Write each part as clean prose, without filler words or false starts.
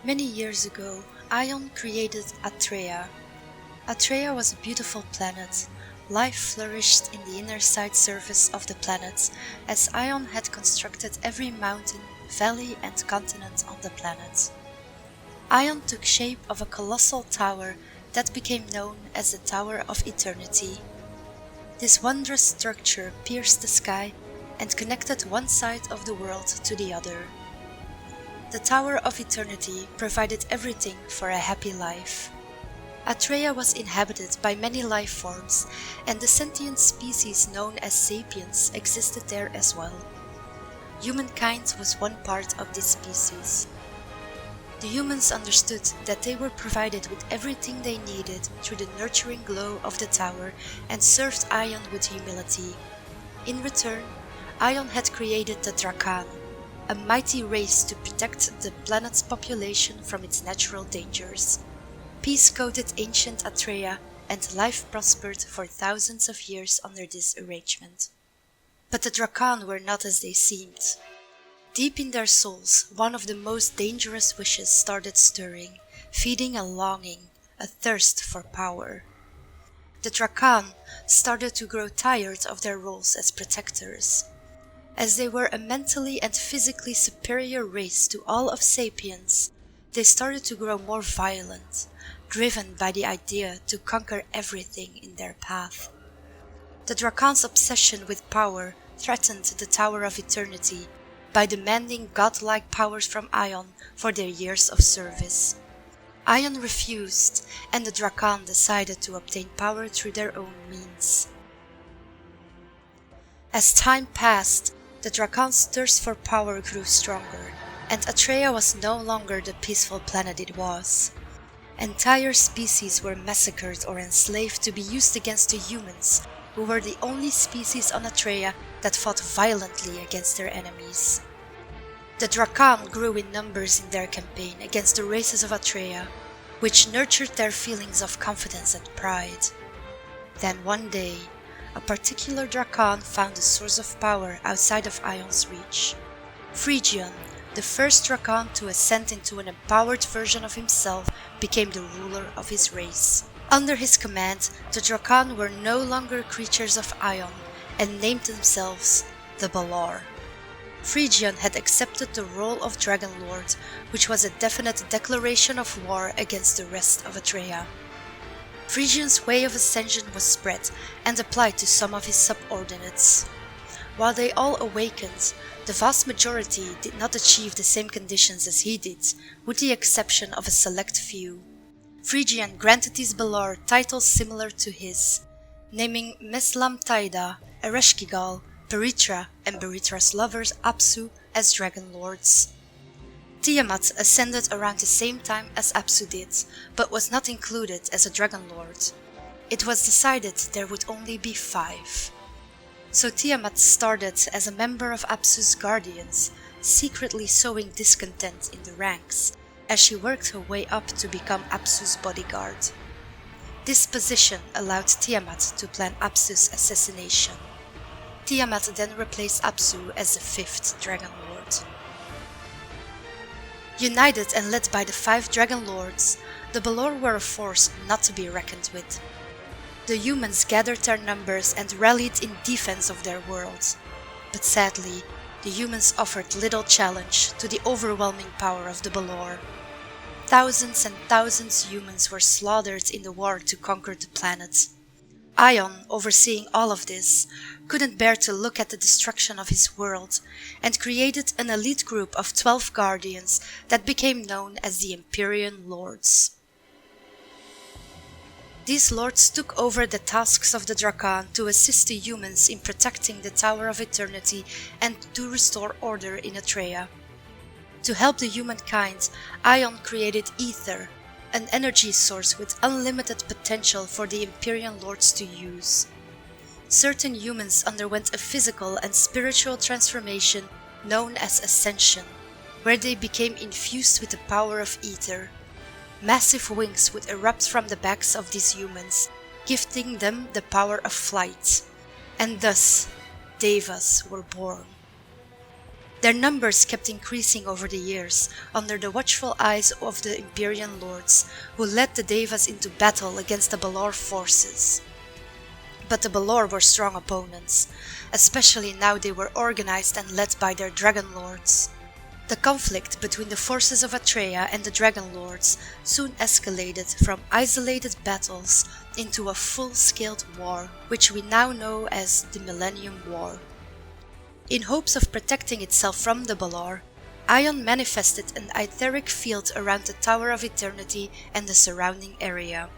Many years ago, Aion created Atreia. Atreia was a beautiful planet. Life flourished in the inner side surface of the planet, as Aion had constructed every mountain, valley and continent on the planet. Aion took shape of a colossal tower that became known as the Tower of Eternity. This wondrous structure pierced the sky and connected one side of the world to the other. The Tower of Eternity provided everything for a happy life. Atreia was inhabited by many life forms, and the sentient species known as sapiens existed there as well. Humankind was one part of this species. The humans understood that they were provided with everything they needed through the nurturing glow of the tower and served Aion with humility. In return, Aion had created the Drakan, a mighty race to protect the planet's population from its natural dangers. Peace coated ancient Atreia, and life prospered for thousands of years under this arrangement. But the Drakan were not as they seemed. Deep in their souls, one of the most dangerous wishes started stirring, feeding a longing, a thirst for power. The Drakan started to grow tired of their roles as protectors. As they were a mentally and physically superior race to all of sapiens, they started to grow more violent, driven by the idea to conquer everything in their path. The Drakan's obsession with power threatened the Tower of Eternity by demanding godlike powers from Aion for their years of service. Aion refused, and the Drakan decided to obtain power through their own means. As time passed, the Drakan's thirst for power grew stronger, and Atreia was no longer the peaceful planet it was. Entire species were massacred or enslaved to be used against the humans, who were the only species on Atreia that fought violently against their enemies. The Drakan grew in numbers in their campaign against the races of Atreia, which nurtured their feelings of confidence and pride. Then one day, a particular Drakan found a source of power outside of Aion's reach. Phrygian, the first Drakan to ascend into an empowered version of himself, became the ruler of his race. Under his command, the Drakan were no longer creatures of Aion and named themselves the Balor. Phrygian had accepted the role of Dragon Lord, which was a definite declaration of war against the rest of Atreia. Phrygian's way of ascension was spread and applied to some of his subordinates. While they all awakened, the vast majority did not achieve the same conditions as he did, with the exception of a select few. Phrygian granted these Balor titles similar to his, naming Meslam Taida, Ereshkigal, Beritra, and Beritra's lovers Apsu as Dragon Lords. Tiamat ascended around the same time as Apsu did, but was not included as a Dragon Lord. It was decided there would only be 5. So Tiamat started as a member of Apsu's guardians, secretly sowing discontent in the ranks, as she worked her way up to become Apsu's bodyguard. This position allowed Tiamat to plan Apsu's assassination. Tiamat then replaced Apsu as the 5th Dragon Lord. United and led by the 5 Dragon Lords, the Balor were a force not to be reckoned with. The humans gathered their numbers and rallied in defense of their world. But sadly, the humans offered little challenge to the overwhelming power of the Balor. Thousands and thousands of humans were slaughtered in the war to conquer the planet. Aion, overseeing all of this, couldn't bear to look at the destruction of his world, and created an elite group of 12 guardians that became known as the Empyrean Lords. These lords took over the tasks of the Drakan to assist the humans in protecting the Tower of Eternity and to restore order in Atreia. To help the humankind, Aion created Ether, an energy source with unlimited potential for the Empyrean Lords to use. Certain humans underwent a physical and spiritual transformation known as Ascension, where they became infused with the power of Ether. Massive wings would erupt from the backs of these humans, gifting them the power of flight, and thus Devas were born. Their numbers kept increasing over the years, under the watchful eyes of the Empyrean Lords, who led the Devas into battle against the Balor forces. But the Balor were strong opponents, especially now they were organized and led by their Dragon Lords. The conflict between the forces of Atreia and the Dragon Lords soon escalated from isolated battles into a full-scaled war, which we now know as the Millennium War. In hopes of protecting itself from the Balor, Aion manifested an etheric field around the Tower of Eternity and the surrounding area.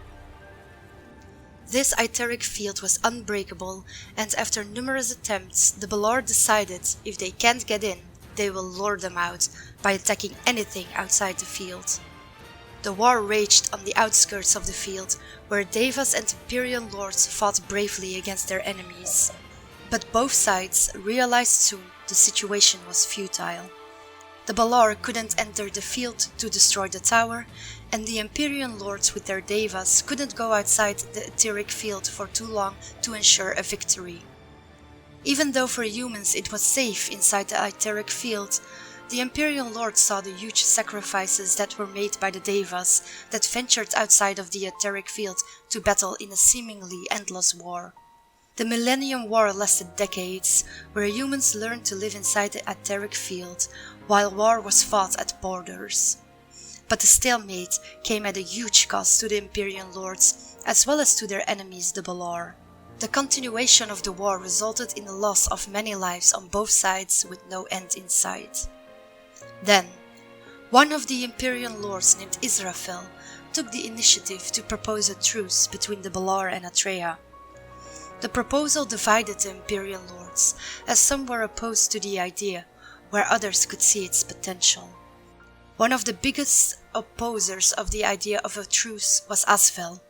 This etheric field was unbreakable, and after numerous attempts, the Balor decided if they can't get in, they will lure them out by attacking anything outside the field. The war raged on the outskirts of the field, where Devas and Empyrean Lords fought bravely against their enemies. But both sides realized soon the situation was futile. The Balor couldn't enter the field to destroy the tower, and the Empyrean Lords with their Devas couldn't go outside the etheric field for too long to ensure a victory. Even though for humans it was safe inside the etheric field, the Empyrean Lords saw the huge sacrifices that were made by the Devas that ventured outside of the etheric field to battle in a seemingly endless war. The Millennium War lasted decades, where humans learned to live inside the etheric field, while war was fought at borders. But the stalemate came at a huge cost to the Empyrean Lords, as well as to their enemies the Balor. The continuation of the war resulted in the loss of many lives on both sides with no end in sight. Then, one of the Empyrean Lords named Israfel took the initiative to propose a truce between the Balor and Atreia. The proposal divided the Empyrean Lords, as some were opposed to the idea, where others could see its potential. One of the biggest opposers of the idea of a truce was Asvel.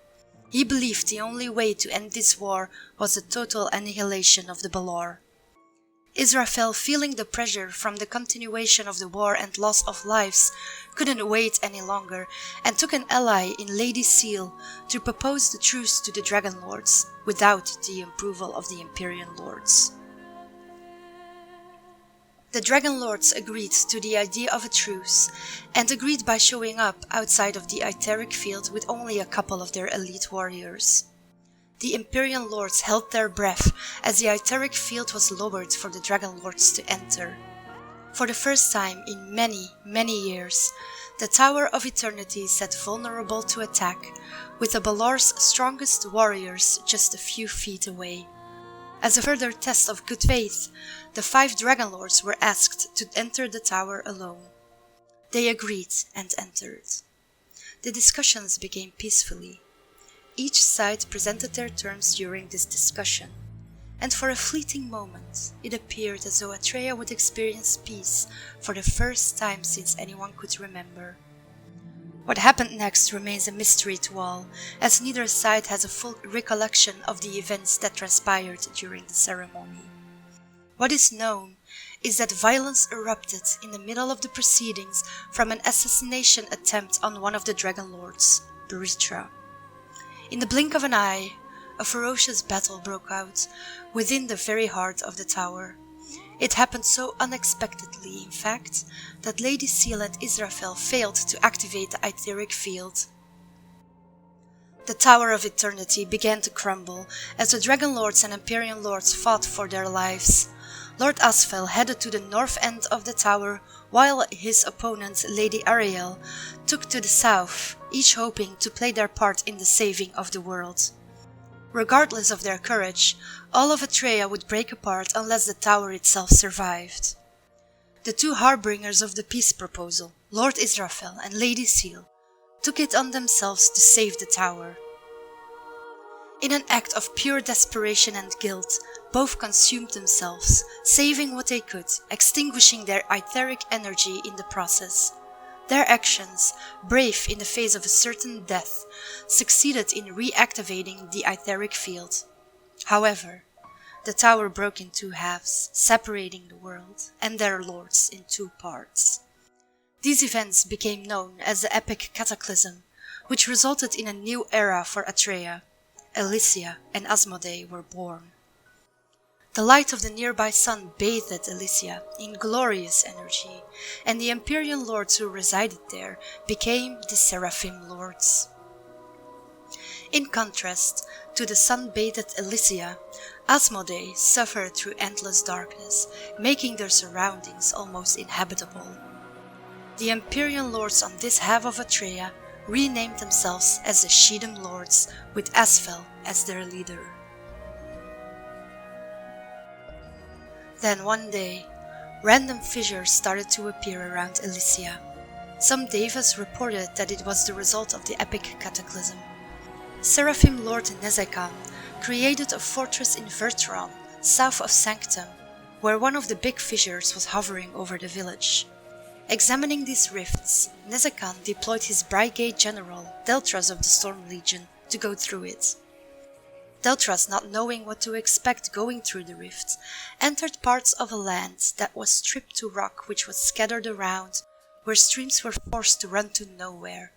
He believed the only way to end this war was the total annihilation of the Balor. Israfel, feeling the pressure from the continuation of the war and loss of lives, couldn't wait any longer and took an ally in Lady Seal to propose the truce to the Dragon Lords, without the approval of the Empyrean Lords. The Dragon Lords agreed to the idea of a truce, and agreed by showing up outside of the etheric field with only a couple of their elite warriors. The Empyrean Lords held their breath as the etheric field was lowered for the Dragon Lords to enter. For the first time in many years, the Tower of Eternity sat vulnerable to attack, with the Balor's strongest warriors just a few feet away. As a further test of good faith, the 5 Dragon Lords were asked to enter the tower alone. They agreed and entered. The discussions began peacefully. Each side presented their terms during this discussion, and for a fleeting moment it appeared as though Atreia would experience peace for the first time since anyone could remember. What happened next remains a mystery to all, as neither side has a full recollection of the events that transpired during the ceremony. What is known is that violence erupted in the middle of the proceedings from an assassination attempt on one of the Dragon Lords, Berithra. In the blink of an eye, a ferocious battle broke out within the very heart of the tower. It happened so unexpectedly, in fact, that Lady Seal and Israfel failed to activate the etheric field. The Tower of Eternity began to crumble as the Dragon Lords and Empyrean Lords fought for their lives. Lord Asvel headed to the north end of the tower, while his opponent, Lady Ariel, took to the south, each hoping to play their part in the saving of the world. Regardless of their courage, all of Atreia would break apart unless the tower itself survived. The 2 harbingers of the peace proposal, Lord Israfel and Lady Seal, took it on themselves to save the tower. In an act of pure desperation and guilt, both consumed themselves, saving what they could, extinguishing their etheric energy in the process. Their actions, brave in the face of a certain death, succeeded in reactivating the etheric field. However, the tower broke in 2 halves, separating the world and their lords in 2 parts. These events became known as the Epic Cataclysm, which resulted in a new era for Atreia. Elysia and Asmodee were born. The light of the nearby sun bathed Elysia in glorious energy, and the Empyrean lords who resided there became the Seraphim lords. In contrast to the sun-bathed Elysia, Asmodee suffered through endless darkness, making their surroundings almost inhabitable. The Empyrean lords on this half of Atreia renamed themselves as the Shedem lords, with Asfel as their leader. Then one day, random fissures started to appear around Elysia. Some devas reported that it was the result of the Epic Cataclysm. Seraphim Lord Nezekan created a fortress in Vertron, south of Sanctum, where one of the big fissures was hovering over the village. Examining these rifts, Nezekan deployed his brigade general, Deltras of the Storm Legion, to go through it. Deltras, not knowing what to expect going through the rift, entered parts of a land that was stripped to rock, which was scattered around, where streams were forced to run to nowhere.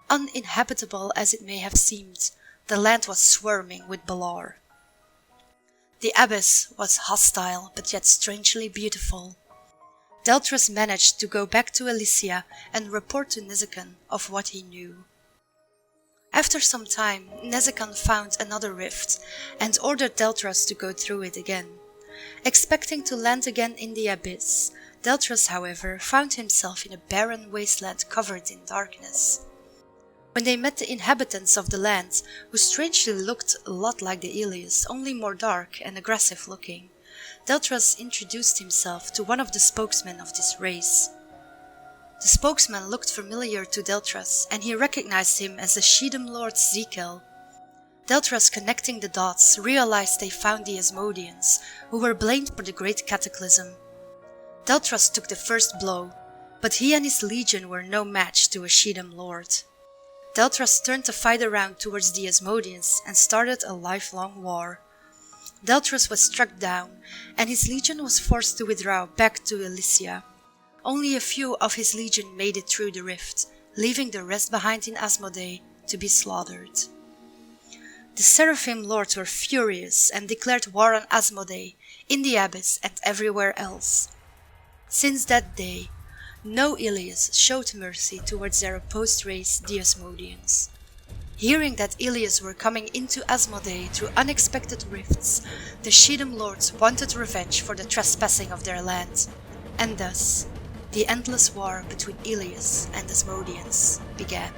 Uninhabitable as it may have seemed, the land was swarming with Balar. The abyss was hostile but yet strangely beautiful. Deltras managed to go back to Elysia and report to Nezekan of what he knew. After some time, Nezekan found another rift and ordered Deltras to go through it again. Expecting to land again in the abyss, Deltras, however, found himself in a barren wasteland covered in darkness. When they met the inhabitants of the land, who strangely looked a lot like the Ilias, only more dark and aggressive looking, Deltras introduced himself to one of the spokesmen of this race. The spokesman looked familiar to Deltras, and he recognized him as the Shedem Lord Zekel. Deltras, connecting the dots, realized they found the Asmodeans, who were blamed for the Great Cataclysm. Deltras took the first blow, but he and his legion were no match to a Shedem Lord. Deltras turned the fight around towards the Asmodeans and started a lifelong war. Deltras was struck down, and his legion was forced to withdraw back to Elysia. Only a few of his legion made it through the rift, leaving the rest behind in Asmodee to be slaughtered. The Seraphim lords were furious and declared war on Asmodee, in the abyss and everywhere else. Since that day, no Ilias showed mercy towards their opposed race, the Asmodeans. Hearing that Ilias were coming into Asmodee through unexpected rifts, the Shedem lords wanted revenge for the trespassing of their land, and thus the endless war between Ilias and Asmodeans began.